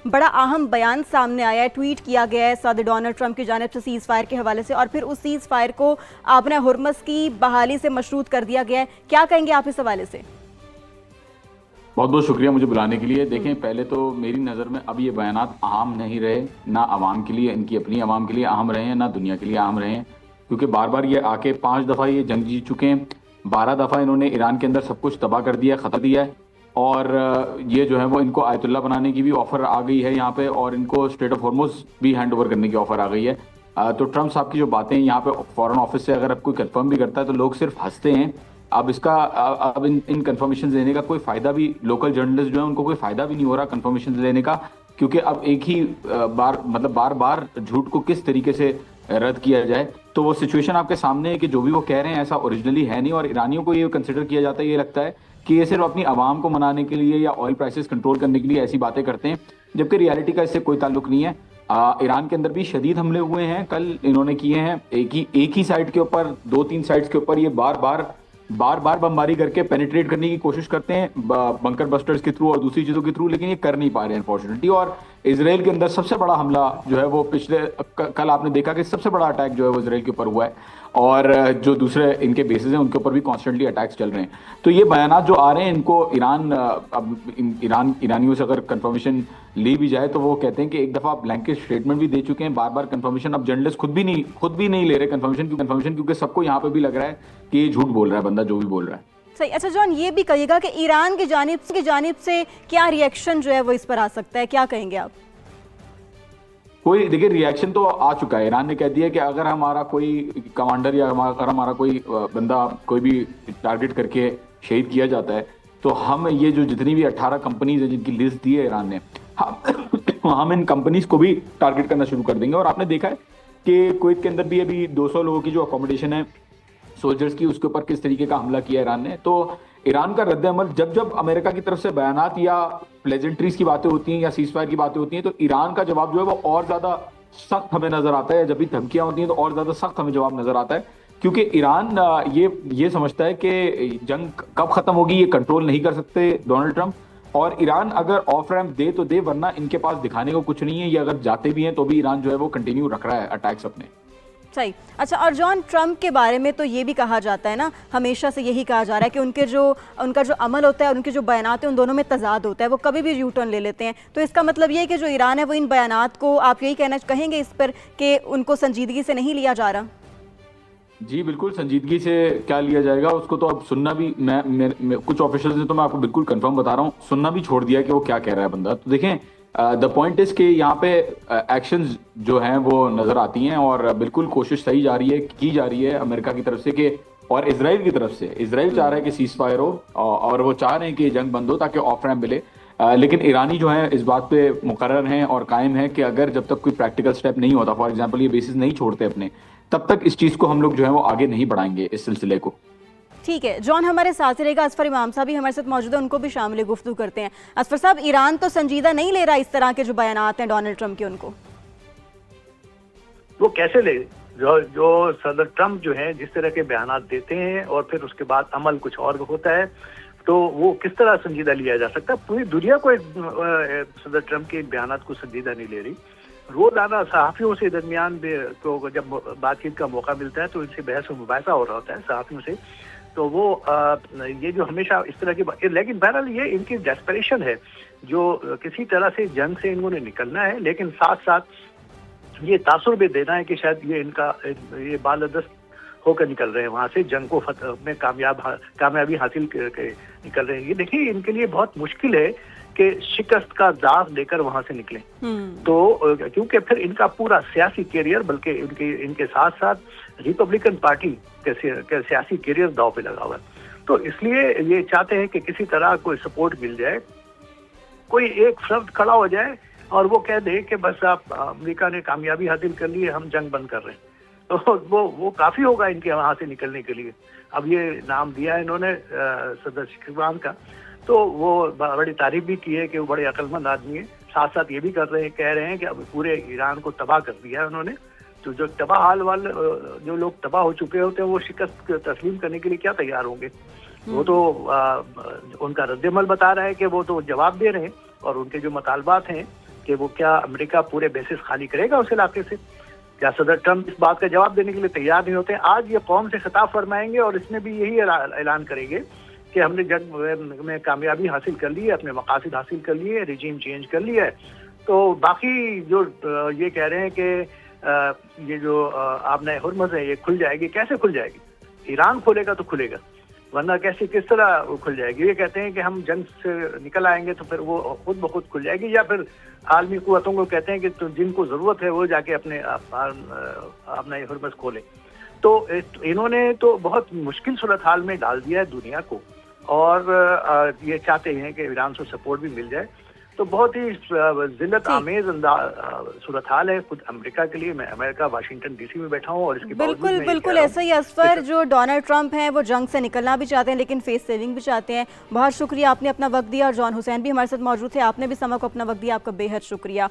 बड़ा अहम बयान सामने आया है, ट्वीट किया गया है सदर डोनाल्ड ट्रंप की जानिब से सीज़ फायर के हवाले से, और फिर उस सीज़ फायर को आपने हुर्मुज़ की बहाली से मशरूत कर दिया गया है। क्या कहेंगे आप इस हवाले से? बहुत बहुत शुक्रिया मुझे बुलाने के लिए। देखें, पहले तो मेरी नज़र में अब ये बयानात अहम नहीं रहे, ना आवाम के लिए, इनकी अपनी आवाम के लिए अहम रहे हैं, ना दुनिया के लिए अहम रहे हैं, क्योंकि बार बार ये आके 5 दफ़ा ये जंग जीत चुके हैं। 12 दफ़ा इन्होंने ईरान के अंदर सब कुछ तबाह कर दिया, खतर दिया है। और ये जो है वो इनको आयतुल्ला बनाने की भी ऑफर आ गई है यहाँ पे, और इनको स्ट्रेट ऑफ हॉर्मुज़ भी हैंड ओवर करने की ऑफर आ गई है। तो ट्रम्प साहब की जो बातें यहाँ पे फॉरेन ऑफिस से अगर अब कोई कंफर्म भी करता है तो लोग सिर्फ हंसते हैं। अब इसका अब इन कंफर्मेशन देने का कोई फायदा भी, लोकल जर्नलिस्ट जो है उनको कोई फायदा भी नहीं हो रहा कंफर्मेशन देने का, क्योंकि अब एक ही बार मतलब बार बार झूठ को किस तरीके से रद्द किया जाए। तो वो सिचुएशन आपके सामने है कि जो भी वो कह रहे हैं ऐसा ओरिजिनली है नहीं, और ईरानियों को ये कंसिडर किया जाता है, ये लगता है कि ये सिर्फ अपनी आवाम को मनाने के लिए या ऑयल प्राइसेस कंट्रोल करने के लिए ऐसी बातें करते हैं, जबकि रियलिटी का इससे कोई ताल्लुक नहीं है। ईरान के अंदर भी शदीद हमले हुए हैं, कल इन्होंने किए हैं एक ही साइड के ऊपर, 2-3 साइड्स के ऊपर ये बार बार बमबारी करके पेनिट्रेट करने की कोशिश करते हैं बंकर बस्टर्स के थ्रू और दूसरी चीजों के थ्रू, लेकिन ये कर नहीं पा रहे हैं अनफॉर्चुनेटली। और इजराइल के अंदर सबसे बड़ा हमला जो है वो कल आपने देखा कि सबसे बड़ा अटैक जो है वो इजराइल के ऊपर हुआ है, और जो दूसरे इनके बेसिस हैं उनके ऊपर भी कॉन्स्टेंटली अटैक्स चल रहे हैं। तो ये बयानात जो आ रहे हैं इनको ईरानियों से अगर कंफर्मेशन ली भी जाए तो वो कहते हैं कि एक दफा ब्लैंकेट स्टेटमेंट भी दे चुके हैं, बार बार कंफर्मेशन अब जर्नलिस्ट खुद भी नहीं ले रहे कंफर्मेशन, क्योंकि सबको यहाँ पे भी लग रहा है कि ये झूठ बोल रहा है बंदा जो भी बोल रहा है। सही। अच्छा जॉन, ये भी कहिएगा कि ईरान की जानिब से क्या रिएक्शन जो है वो इस पर आ सकता है, क्या कहेंगे आप? कोई देखिए, रिएक्शन तो आ चुका है। ईरान ने कह दिया कि अगर हमारा कोई कमांडर या अगर हमारा कोई बंदा कोई भी टारगेट करके शहीद किया जाता है तो हम ये जो जितनी भी 18 कंपनीज है जिनकी लिस्ट दी है ईरान ने, हम इन कंपनीज को भी टारगेट करना शुरू कर देंगे। और आपने देखा है कि कुवैत के अंदर भी अभी 200 लोगों की जो अकोमोडेशन है सोल्जर्स की, उसके ऊपर किस तरीके का हमला किया ईरान ने। तो ईरान का रद्द-ए-अमल, जब अमेरिका की तरफ से बयानात या प्लेजेंट्रीज की बातें होती हैं या सीज फायर की बातें होती हैं, तो ईरान का जवाब जो है वो और ज्यादा सख्त हमें नजर आता है। जब भी धमकियां होती हैं तो और ज्यादा सख्त हमें जवाब नजर आता है, क्योंकि ईरान ये समझता है कि जंग कब खत्म होगी ये कंट्रोल नहीं कर सकते डोनाल्ड ट्रंप, और ईरान अगर ऑफ रैम्प दे तो दे, वरना इनके पास दिखाने को कुछ नहीं है। ये अगर जाते भी हैं तो भी ईरान जो है वो कंटिन्यू रख रहा है अटैक्स अपने। सही। अच्छा, और जॉन, ट्रंप के बारे में तो ये भी कहा जाता है ना, हमेशा से यही कहा जा रहा है कि उनका जो अमल होता है, उनके जो बयानात हैं, उन दोनों में तजाद होता है, वो कभी भी यू टर्न ले लेते हैं। तो इसका मतलब ये है कि जो ईरान है वो इन बयानात को, आप यही कहना कहेंगे इस पर कि उनको संजीदगी से नहीं लिया जा रहा? जी बिल्कुल, संजीदगी से क्या लिया जाएगा, उसको तो अब सुनना भी, मैं कुछ ऑफिशियल्स ने तो मैं आपको बिल्कुल कंफर्म बता रहा हूँ, सुनना भी छोड़ दिया कि वो क्या कह रहा है बंदा। तो देखें, द पॉइंट इज कि यहाँ पे एक्शंस जो हैं वो नजर आती हैं, और बिल्कुल कोशिश की जा रही है अमेरिका की तरफ से कि, और इसराइल की तरफ से, इसराइल चाह रहा है कि सीज फायर हो, और वो चाह रहे हैं कि जंग बंद हो ताकि ऑफ रैम्प मिले। लेकिन ईरानी जो है इस बात पे मुकर्रर हैं और कायम है कि अगर जब तक कोई प्रैक्टिकल स्टेप नहीं होता, फॉर एग्जांपल ये बेसिस नहीं छोड़ते अपने, तब तक इस चीज को हम लोग जो है वो आगे नहीं बढ़ाएंगे, इस सिलसिले को। ठीक है जॉन, हमारे साथ ही रहेगा असफर इमाम साहब भी हमारे साथ मौजूद है, उनको भी शामिल गुफ्तगू करते हैं। असफर साहब, ईरान तो संजीदा नहीं ले रहा इस तरह के जो बयानात हैं डोनाल्ड ट्रंप के, उनको वो कैसे ले? जो सदर ट्रंप जो है जिस तरह के बयानात देते हैं और फिर उसके बाद अमल कुछ और होता है, तो वो किस तरह संजीदा लिया जा सकता है? पूरी दुनिया को सदर ट्रंप के बयानात को संजीदा नहीं ले रही। रोजाना सहाफियों से दरमियान तो जब बातचीत का मौका मिलता है तो इनसे बहस व मुबाहिसा हो रहा होता है सहाफियों से, तो वो ये जो हमेशा इस तरह की, लेकिन बहरहाल ये इनकी डेस्परेशन है, जो किसी तरह से जंग से इन्होंने निकलना है, लेकिन साथ साथ ये तासुर भी देना है कि शायद ये बालदस्त होकर निकल रहे हैं वहां से, जंग को में कामयाबी हासिल करके निकल रहे हैं। ये देखिए, इनके लिए बहुत मुश्किल है कि शिकस्त का दाग लेकर वहां से निकले। तो क्योंकि फिर इनका पूरा सियासी कैरियर, बल्कि इनके साथ साथ रिपब्लिकन पार्टी के सियासी कैरियर दांव पे लगा हुआ है। तो इसलिए ये चाहते हैं कि किसी तरह कोई सपोर्ट मिल जाए, कोई एक फर्द खड़ा हो जाए और वो कह दे कि बस आप, अमेरिका ने कामयाबी हासिल कर ली है, हम जंग बंद कर रहे हैं, तो वो काफी होगा इनके वहां से निकलने के लिए। अब ये नाम दिया है इन्होंने सदर शिकवान का, तो वो बड़ी तारीफ भी की है कि वो बड़े अक्लमंद आदमी है। साथ साथ ये भी कह रहे हैं कि अब पूरे ईरान को तबाह कर दिया है उन्होंने। तो जो तबाह हाल वाले जो लोग तबाह हो चुके होते हैं वो शिकस्त तस्लीम करने के लिए क्या तैयार होंगे? वो तो उनका रद्द-ए-अमल बता रहा है कि वो तो जवाब दे रहे हैं और उनके जो मुतालबात हैं कि वो क्या अमेरिका पूरे बेसिस खाली करेगा उस इलाके से। क्या सदर ट्रंप इस बात का जवाब देने के लिए तैयार नहीं होते? आज ये कौम से खिताब फरमाएंगे और इसमें भी यही ऐलान करेंगे कि हमने जंग में कामयाबी हासिल कर ली है, अपने मकासद हासिल कर लिए, रिजीम चेंज कर लिया है। तो बाकी जो ये कह रहे हैं कि ये जो आपने हुर्मुज़ है ये खुल जाएगी, कैसे खुल जाएगी? ईरान खोलेगा तो खुलेगा, वरना कैसे किस तरह वो खुल जाएगी? ये कहते हैं कि हम जंग से निकल आएंगे तो फिर वो खुद ब खुद खुल जाएगी, या फिर आलमी कुव्वतों को कहते हैं कि तो जिनको ज़रूरत है वो जाके अपना हुर्मुज़ खोले। तो इन्होंने तो बहुत मुश्किल सूरत हाल में डाल दिया है दुनिया को, और ये चाहते हैं कि ईरान से सपोर्ट भी मिल जाए। तो बहुत ही जिल्लत आमेज सूरत हाल है खुद अमेरिका के लिए। मैं अमेरिका वाशिंगटन डीसी में बैठा हूँ और इसके बिल्कुल बिल्कुल ऐसा ही असफर, जो डोनाल्ड ट्रंप हैं वो जंग से निकलना भी चाहते हैं लेकिन फेस सेविंग भी चाहते हैं। बहुत शुक्रिया, आपने अपना वक्त दिया, और जॉन हुसैन भी हमारे साथ मौजूद थे, आपने भी समय को अपना वक्त दिया, आपका बेहद शुक्रिया।